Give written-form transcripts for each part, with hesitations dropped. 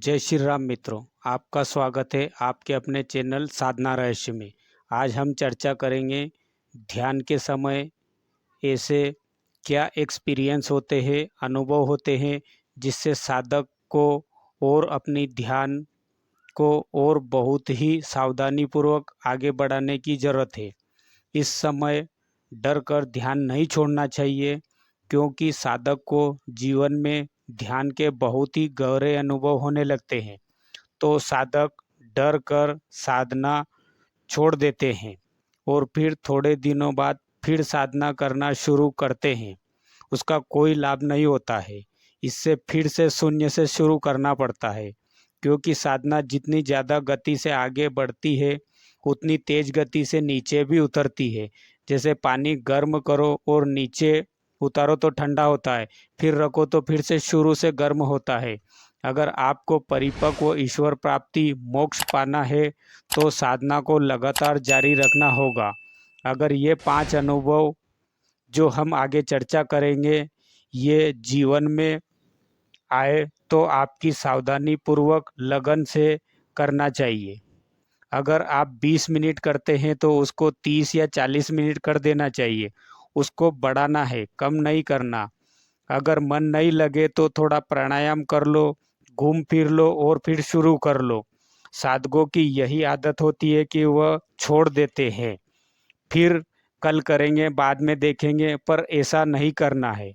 जय श्री राम मित्रों, आपका स्वागत है आपके अपने चैनल साधना रहस्य में। आज हम चर्चा करेंगे ध्यान के समय ऐसे क्या एक्सपीरियंस होते हैं, अनुभव होते हैं जिससे साधक को और अपनी ध्यान को और बहुत ही सावधानी पूर्वक आगे बढ़ाने की ज़रूरत है। इस समय डर कर ध्यान नहीं छोड़ना चाहिए, क्योंकि साधक को जीवन में ध्यान के बहुत ही गहरे अनुभव होने लगते हैं। तो साधक डर कर साधना छोड़ देते हैं और फिर थोड़े दिनों बाद फिर साधना करना शुरू करते हैं। उसका कोई लाभ नहीं होता है। इससे फिर से शून्य से शुरू करना पड़ता है, क्योंकि साधना जितनी ज़्यादा गति से आगे बढ़ती है उतनी तेज गति से नीचे भी उतरती है। जैसे पानी गर्म करो और नीचे उतारो तो ठंडा होता है, फिर रखो तो फिर से शुरू से गर्म होता है। अगर आपको परिपक्व ईश्वर प्राप्ति मोक्ष पाना है तो साधना को लगातार जारी रखना होगा। अगर ये 5 अनुभव जो हम आगे चर्चा करेंगे ये जीवन में आए तो आपकी सावधानी पूर्वक लगन से करना चाहिए। अगर आप 20 मिनट करते हैं तो उसको 30 या 40 मिनट कर देना चाहिए। उसको बढ़ाना है, कम नहीं करना। अगर मन नहीं लगे तो थोड़ा प्राणायाम कर लो, घूम फिर लो और फिर शुरू कर लो। साधकों की यही आदत होती है कि वह छोड़ देते हैं, फिर कल करेंगे, बाद में देखेंगे, पर ऐसा नहीं करना है।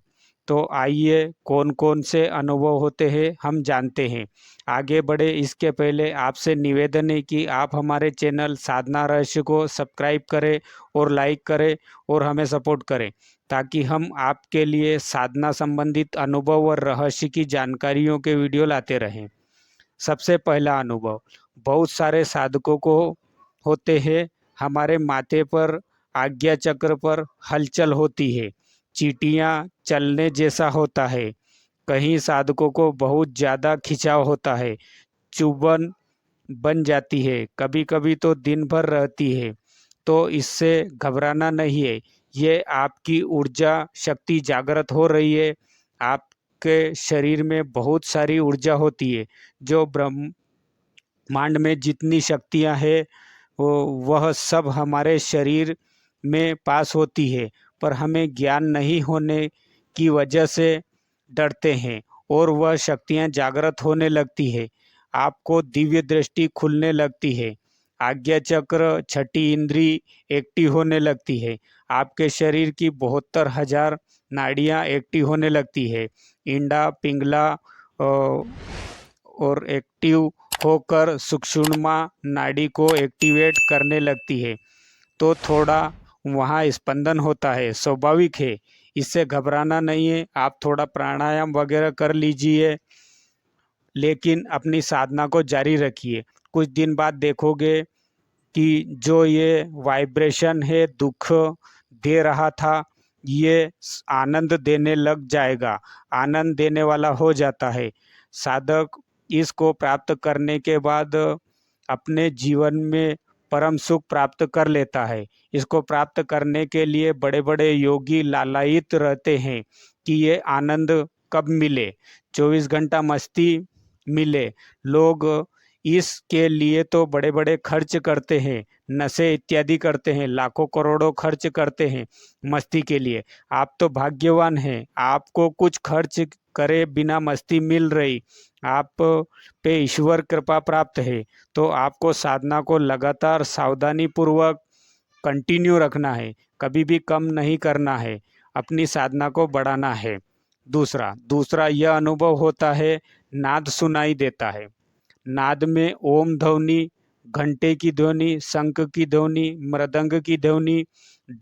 तो आइए कौन कौन से अनुभव होते हैं हम जानते हैं। आगे बढ़े इसके पहले आपसे निवेदन है कि आप हमारे चैनल साधना रहस्य को सब्सक्राइब करें और लाइक करें और हमें सपोर्ट करें, ताकि हम आपके लिए साधना संबंधित अनुभव और रहस्य की जानकारियों के वीडियो लाते रहें। सबसे पहला अनुभव बहुत सारे साधकों को होते हैं। हमारे माथे पर आज्ञा चक्र पर हलचल होती है, चींटियाँ चलने जैसा होता है। कहीं साधकों को बहुत ज़्यादा खिंचाव होता है, चुभन बन जाती है, कभी कभी तो दिन भर रहती है। तो इससे घबराना नहीं है, ये आपकी ऊर्जा शक्ति जागृत हो रही है। आपके शरीर में बहुत सारी ऊर्जा होती है। जो ब्रह्मांड में जितनी शक्तियाँ हैं वह सब हमारे शरीर में पास होती है, पर हमें ज्ञान नहीं होने की वजह से डरते हैं और वह शक्तियाँ जागृत होने लगती है। आपको दिव्य दृष्टि खुलने लगती है, आज्ञा चक्र छठी इंद्री एक्टिव होने लगती है, आपके शरीर की 72,000 नाड़ियाँ एक्टिव होने लगती है। इंडा पिंगला और एक्टिव होकर सुषुम्ना नाड़ी को एक्टिवेट करने लगती है। तो थोड़ा वहाँ स्पंदन होता है, स्वाभाविक है, इससे घबराना नहीं है। आप थोड़ा प्राणायाम वगैरह कर लीजिए, लेकिन अपनी साधना को जारी रखिए। कुछ दिन बाद देखोगे कि जो ये वाइब्रेशन है दुख दे रहा था, ये आनंद देने लग जाएगा, आनंद देने वाला हो जाता है। साधक इसको प्राप्त करने के बाद अपने जीवन में परम सुख प्राप्त कर लेता है। इसको प्राप्त करने के लिए बड़े बड़े योगी लालायित रहते हैं कि ये आनंद कब मिले, 24 घंटा मस्ती मिले। लोग इसके लिए तो बड़े बड़े खर्च करते हैं, नशे इत्यादि करते हैं, लाखों करोड़ों खर्च करते हैं मस्ती के लिए। आप तो भाग्यवान हैं, आपको कुछ खर्च करे बिना मस्ती मिल रही, आप पे ईश्वर कृपा प्राप्त है। तो आपको साधना को लगातार सावधानी पूर्वक कंटिन्यू रखना है, कभी भी कम नहीं करना है, अपनी साधना को बढ़ाना है। दूसरा यह अनुभव होता है, नाद सुनाई देता है। नाद में ओम ध्वनि, घंटे की ध्वनि, शंख की ध्वनि, मृदंग की ध्वनि,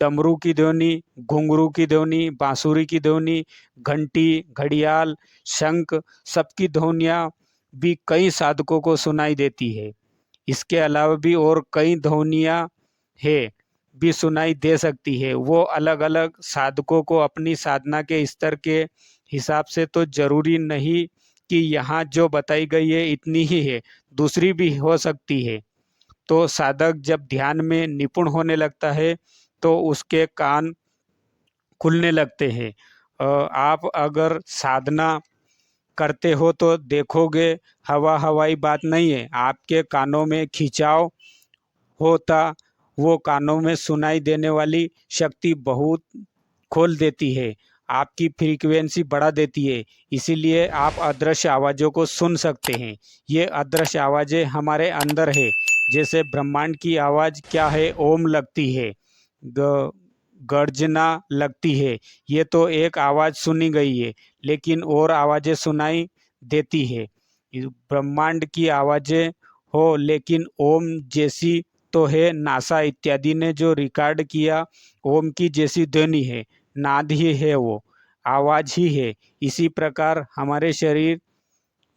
डमरू की ध्वनि, घुंघरू की ध्वनि, बांसुरी की ध्वनि, घंटी, घड़ियाल, शंख, सबकी ध्वनियाँ भी कई साधकों को सुनाई देती है। इसके अलावा भी और कई ध्वनियाँ है भी सुनाई दे सकती है। वो अलग अलग साधकों को अपनी साधना के स्तर के हिसाब से तो जरूरी नहीं कि यहाँ जो बताई गई है इतनी ही है, दूसरी भी हो सकती है। तो साधक जब ध्यान में निपुण होने लगता है तो उसके कान खुलने लगते हैं। आप अगर साधना करते हो तो देखोगे हवाई बात नहीं है, आपके कानों में खिंचाव होता, वो कानों में सुनाई देने वाली शक्ति बहुत खोल देती है, आपकी फ्रीक्वेंसी बढ़ा देती है, इसीलिए आप अदृश्य आवाज़ों को सुन सकते हैं। ये अदृश्य आवाज़ें हमारे अंदर है। जैसे ब्रह्मांड की आवाज़ क्या है, ओम लगती है, गर्जना लगती है, ये तो एक आवाज़ सुनी गई है, लेकिन और आवाज़ें सुनाई देती है। ब्रह्मांड की आवाज़ें हो, लेकिन ओम जैसी तो है, नासा इत्यादि ने जो रिकॉर्ड किया, ओम की जैसी ध्वनि है, नाद ही है, वो आवाज़ ही है। इसी प्रकार हमारे शरीर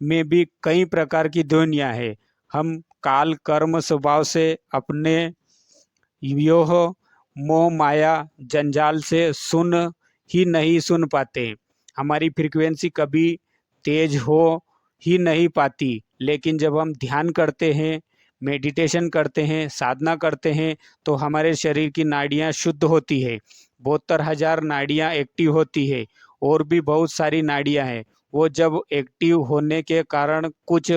में भी कई प्रकार की ध्वनियाँ हैं। हम काल कर्म स्वभाव से अपने व्योह मोह माया जंजाल से सुन ही नहीं सुन पाते, हमारी फ्रीक्वेंसी कभी तेज हो ही नहीं पाती। लेकिन जब हम ध्यान करते हैं, मेडिटेशन करते हैं, साधना करते हैं, तो हमारे शरीर की नाड़ियाँ शुद्ध होती है, 72,000 नाड़ियाँ एक्टिव होती है, और भी बहुत सारी नाड़ियाँ हैं। वो जब एक्टिव होने के कारण कुछ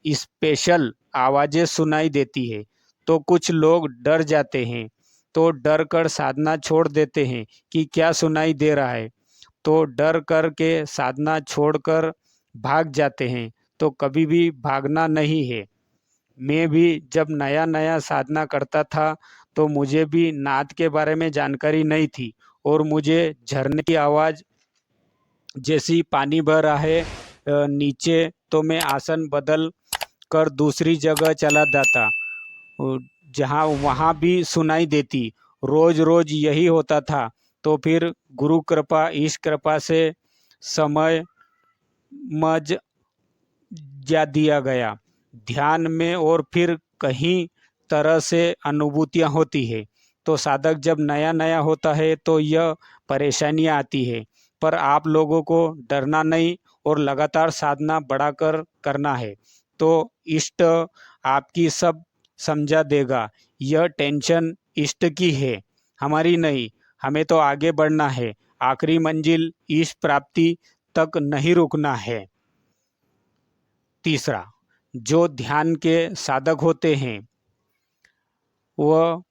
स्पेशल आवाज़ें सुनाई देती है, तो कुछ लोग डर जाते हैं, तो डर कर साधना छोड़ देते हैं कि क्या सुनाई दे रहा है, तो डर कर के साधना छोड़कर भाग जाते हैं। तो कभी भी भागना नहीं है। मैं भी जब नया नया साधना करता था, तो मुझे भी नाद के बारे में जानकारी नहीं थी, और मुझे झरने की आवाज़ जैसी पानी बह रहा है नीचे, तो मैं आसन बदल कर दूसरी जगह चला जाता, जहाँ वहाँ भी सुनाई देती। रोज रोज यही होता था। तो फिर गुरु कृपा ईश कृपा से समय मज जा दिया गया ध्यान में, और फिर कहीं तरह से अनुभूतियाँ होती है। तो साधक जब नया नया होता है तो यह परेशानियाँ आती है, पर आप लोगों को डरना नहीं और लगातार साधना बढ़ाकर करना है, तो इष्ट आपकी सब समझा देगा। यह टेंशन इष्ट की है, हमारी नहीं। हमें तो आगे बढ़ना है, आखिरी मंजिल इष्ट प्राप्ति तक नहीं रुकना है। तीसरा, जो ध्यान के साधक होते हैं, वह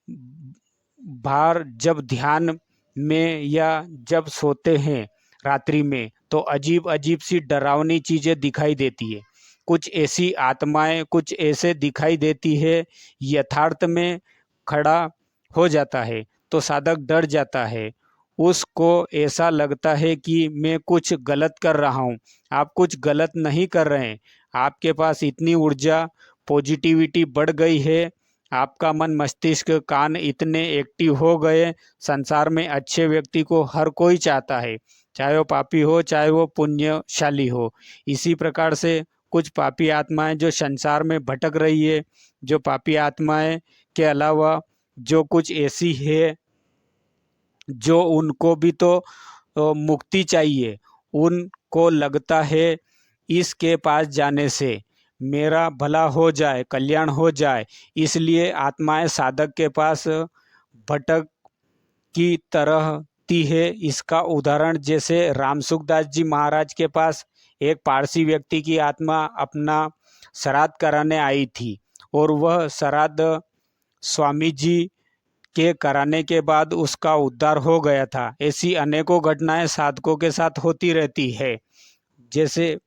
बाहर जब ध्यान में या जब सोते हैं रात्रि में, तो अजीब अजीब सी डरावनी चीज़ें दिखाई देती है। कुछ ऐसी आत्माएं कुछ ऐसे दिखाई देती है, यथार्थ में खड़ा हो जाता है तो साधक डर जाता है। उसको ऐसा लगता है कि मैं कुछ गलत कर रहा हूँ। आप कुछ गलत नहीं कर रहे हैं, आपके पास इतनी ऊर्जा पॉजिटिविटी बढ़ गई है, आपका मन मस्तिष्क कान इतने एक्टिव हो गए। संसार में अच्छे व्यक्ति को हर कोई चाहता है, चाहे वो पापी हो चाहे वो पुण्यशाली हो। इसी प्रकार से कुछ पापी आत्माएं जो संसार में भटक रही है, जो पापी आत्माएं के अलावा जो कुछ ऐसी है जो उनको भी तो मुक्ति चाहिए, उनको लगता है इसके पास जाने से मेरा भला हो जाए, कल्याण हो जाए, इसलिए आत्माएं साधक के पास भटक की तरहती है। इसका उदाहरण जैसे रामसुखदास जी महाराज के पास एक पारसी व्यक्ति की आत्मा अपना श्राद्ध कराने आई थी, और वह श्राद्ध स्वामी जी के कराने के बाद उसका उद्धार हो गया था। ऐसी अनेकों घटनाएं साधकों के साथ होती रहती है। जैसे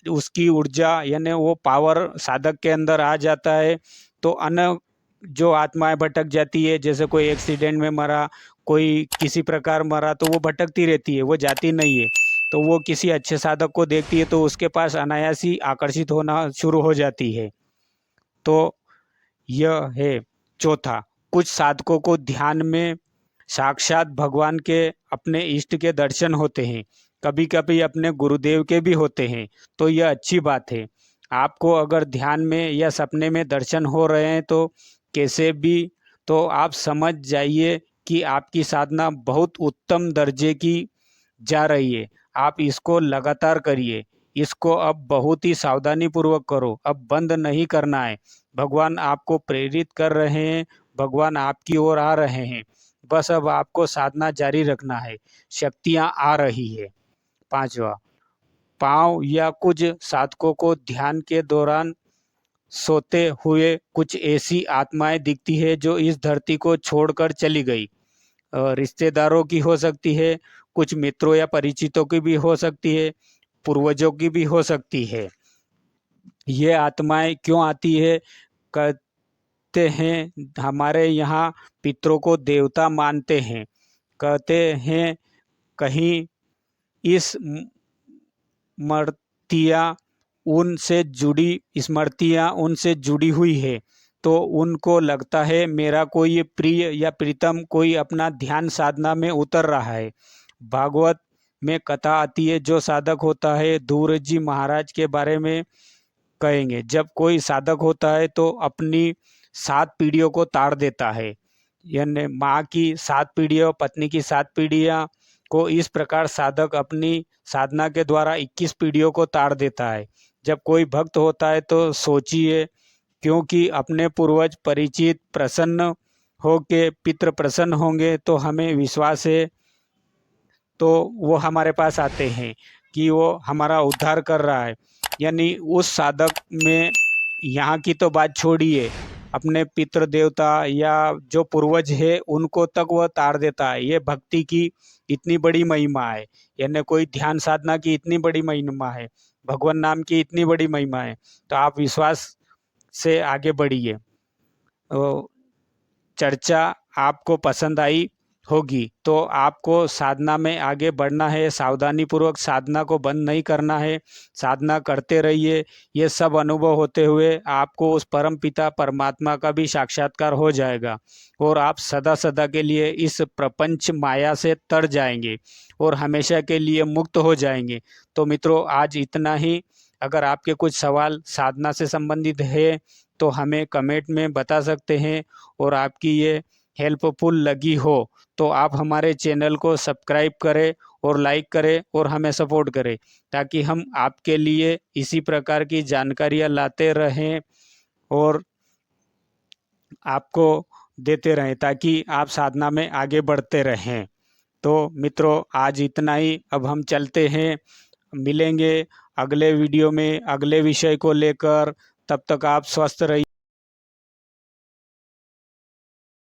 उसकी ऊर्जा यानी वो पावर साधक के अंदर आ जाता है, तो अन्य जो आत्माएं भटक जाती है, जैसे कोई एक्सीडेंट में मरा, कोई किसी प्रकार मरा, तो वो भटकती रहती है, वो जाती नहीं है। तो वो किसी अच्छे साधक को देखती है तो उसके पास अनायास ही आकर्षित होना शुरू हो जाती है। तो यह है चौथा, कुछ साधकों को ध्यान में साक्षात भगवान के अपने इष्ट के दर्शन होते हैं, कभी कभी अपने गुरुदेव के भी होते हैं, तो यह अच्छी बात है। आपको अगर ध्यान में या सपने में दर्शन हो रहे हैं तो कैसे भी, तो आप समझ जाइए कि आपकी साधना बहुत उत्तम दर्जे की जा रही है। आप इसको लगातार करिए, इसको अब बहुत ही सावधानी पूर्वक करो, अब बंद नहीं करना है। भगवान आपको प्रेरित कर रहे हैं, भगवान आपकी ओर आ रहे हैं, बस अब आपको साधना जारी रखना है, शक्तियाँ आ रही है। पांचवा, पाँव या कुछ साधकों को ध्यान के दौरान सोते हुए कुछ ऐसी आत्माएं दिखती है जो इस धरती को छोड़कर चली गई। रिश्तेदारों की हो सकती है, कुछ मित्रों या परिचितों की भी हो सकती है, पूर्वजों की भी हो सकती है। ये आत्माएं क्यों आती है? कहते हैं हमारे यहाँ पितरों को देवता मानते हैं। कहते हैं कहीं इस स्मृतियाँ उनसे जुड़ी हुई है, तो उनको लगता है मेरा कोई प्रिय या प्रीतम कोई अपना ध्यान साधना में उतर रहा है। भागवत में कथा आती है, जो साधक होता है, ध्रुव जी महाराज के बारे में कहेंगे, जब कोई साधक होता है तो अपनी 7 पीढ़ियों को ताड़ देता है, यानी माँ की 7 पीढ़ियों, पत्नी की 7 पीढ़ियाँ को इस प्रकार साधक अपनी साधना के द्वारा 21 पीढ़ियों को ताड़ देता है। जब कोई भक्त होता है तो सोचिए, क्योंकि अपने पूर्वज परिचित प्रसन्न हो के पितृ प्रसन्न होंगे तो हमें विश्वास है, तो वो हमारे पास आते हैं कि वो हमारा उद्धार कर रहा है। यानी उस साधक में, यहाँ की तो बात छोड़िए, अपने पितृ देवता या जो पूर्वज है उनको तक वह ताड़ देता है। ये भक्ति की इतनी बड़ी महिमा है, यानी कोई ध्यान साधना की इतनी बड़ी महिमा है, भगवान नाम की इतनी बड़ी महिमा है। तो आप विश्वास से आगे बढ़िए। चर्चा आपको पसंद आई होगी, तो आपको साधना में आगे बढ़ना है, सावधानी पूर्वक साधना को बंद नहीं करना है, साधना करते रहिए। ये सब अनुभव होते हुए आपको उस परम पिता परमात्मा का भी साक्षात्कार हो जाएगा और आप सदा सदा के लिए इस प्रपंच माया से तर जाएंगे और हमेशा के लिए मुक्त हो जाएंगे। तो मित्रों, आज इतना ही। अगर आपके कुछ सवाल साधना से संबंधित है तो हमें कमेंट में बता सकते हैं, और आपकी ये हेल्पफुल लगी हो तो आप हमारे चैनल को सब्सक्राइब करें और लाइक करें और हमें सपोर्ट करें, ताकि हम आपके लिए इसी प्रकार की जानकारियाँ लाते रहें और आपको देते रहें, ताकि आप साधना में आगे बढ़ते रहें। तो मित्रों, आज इतना ही। अब हम चलते हैं, मिलेंगे अगले वीडियो में अगले विषय को लेकर। तब तक आप स्वस्थ रहिए।